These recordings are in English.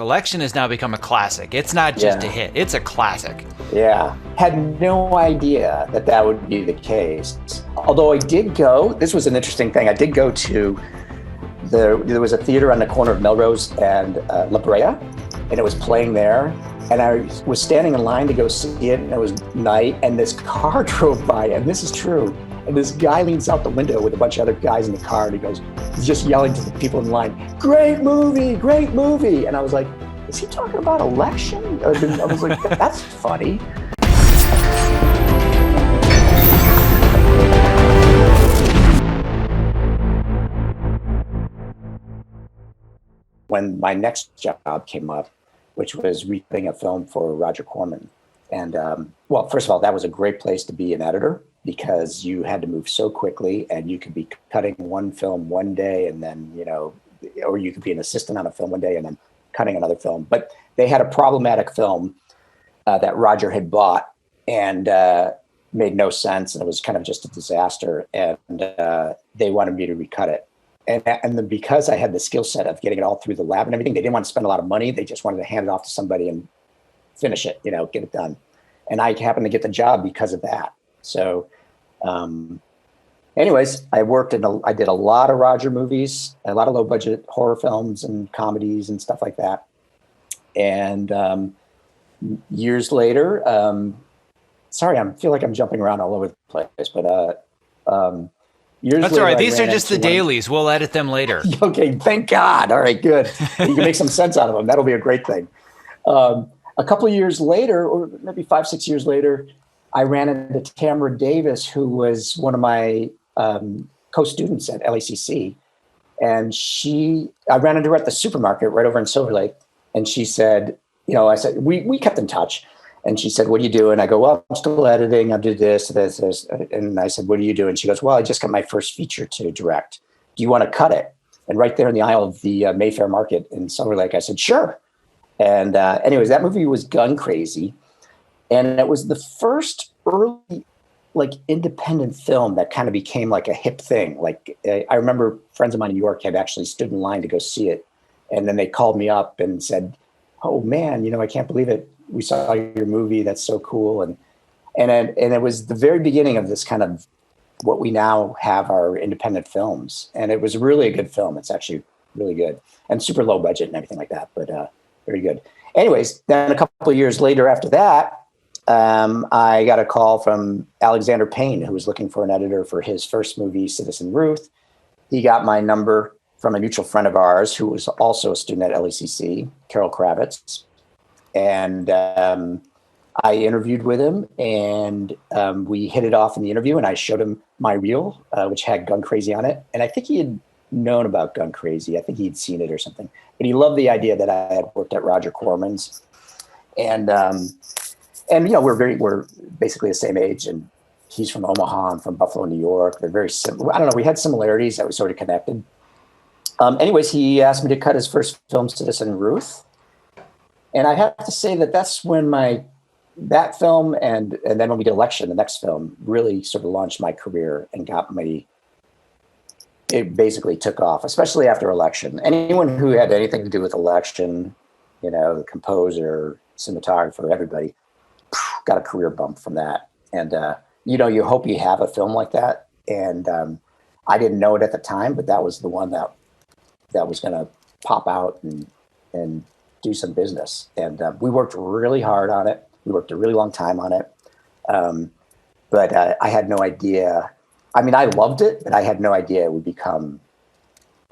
Election has now become a classic. It's not just a hit, it's a classic. Yeah. Had no idea that that would be the case. Although I did go, this was an interesting thing. I did go to, there was a theater on the corner of Melrose and La Brea, and it was playing there. And I was standing in line to go see it, and it was night, and this car drove by, and this is true. And this guy leans out the window with a bunch of other guys in the car, and he's just yelling to the people in line, great movie, great movie. And I was like, is he talking about Election? I was like, that's funny. When my next job came up, which was reading a film for Roger Corman. And well, first of all, that was a great place to be an editor, because you had to move so quickly, and you could be cutting one film one day and then, or you could be an assistant on a film one day and then cutting another film. But they had a problematic film that Roger had bought and made no sense. And it was kind of just a disaster. And they wanted me to recut it. And then because I had the skill set of getting it all through the lab and everything, they didn't want to spend a lot of money. They just wanted to hand it off to somebody and finish it, get it done. And I happened to get the job because of that. So anyways, I did a lot of Roger movies, a lot of low budget horror films and comedies and stuff like that. And years later, sorry, I feel like I'm jumping around all over the place, but years That's later, all right. These are just the dailies. We'll edit them later. Okay, thank God. All right, good. You can make some sense out of them. That'll be a great thing. A couple of years later, or maybe 5-6 years later, I ran into Tamara Davis, who was one of my co-students at LACC. And I ran into her at the supermarket right over in Silver Lake. And she said, I said, we kept in touch. And she said, what do you do? And I go, well, I'm still editing. I do this. And I said, what do you do? And she goes, well, I just got my first feature to direct. Do you want to cut it? And right there in the aisle of the Mayfair Market in Silver Lake, I said, sure. And anyways, that movie was Gun Crazy. And it was the first early, independent film that kind of became like a hip thing. I remember friends of mine in New York had actually stood in line to go see it. And then they called me up and said, oh man, I can't believe it. We saw your movie. That's so cool. And it was the very beginning of this kind of what we now have our independent films. And it was really a good film. It's actually really good and super low budget and everything like that, but very good. Anyways, then a couple of years later after that, I got a call from Alexandar Payne, who was looking for an editor for his first movie, Citizen Ruth. He got my number from a mutual friend of ours who was also a student at LACC, Carol Kravitz. And I interviewed with him, and we hit it off in the interview, and I showed him my reel, which had Gun Crazy on it. And I think he had known about Gun Crazy. I think he'd seen it or something. But he loved the idea that I had worked at Roger Corman's. And we're basically the same age, and he's from Omaha, I'm from Buffalo, New York. They're very similar. I don't know. We had similarities that we sort of connected. Anyways, he asked me to cut his first film, Citizen Ruth. And I have to say that's when that film and then when we did Election, the next film, really sort of launched my career and it basically took off, especially after Election. Anyone who had anything to do with Election, the composer, cinematographer, everybody, got a career bump from that. And, you hope you have a film like that. And I didn't know it at the time, but that was the one that was going to pop out and do some business. And we worked really hard on it. We worked a really long time on it. But I had no idea. I mean, I loved it, but I had no idea it would become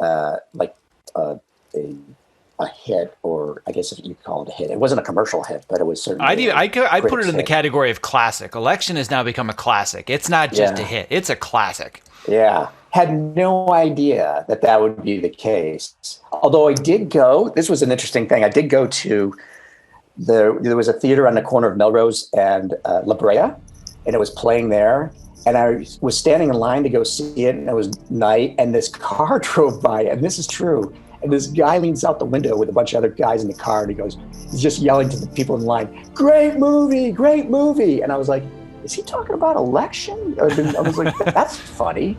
a hit, or I guess if you call it a hit. It wasn't a commercial hit, but it was certainly. I put it in the category of classic. Election has now become a classic. It's not just a hit; it's a classic. Yeah, had no idea that would be the case. Although I did go. This was an interesting thing. I did go to there was a theater on the corner of Melrose and La Brea, and it was playing there. And I was standing in line to go see it, and it was night, and this car drove by, and this is true. And this guy leans out the window with a bunch of other guys in the car, and he's just yelling to the people in line, great movie, great movie. And I was like, is he talking about Election? I was like, that's funny.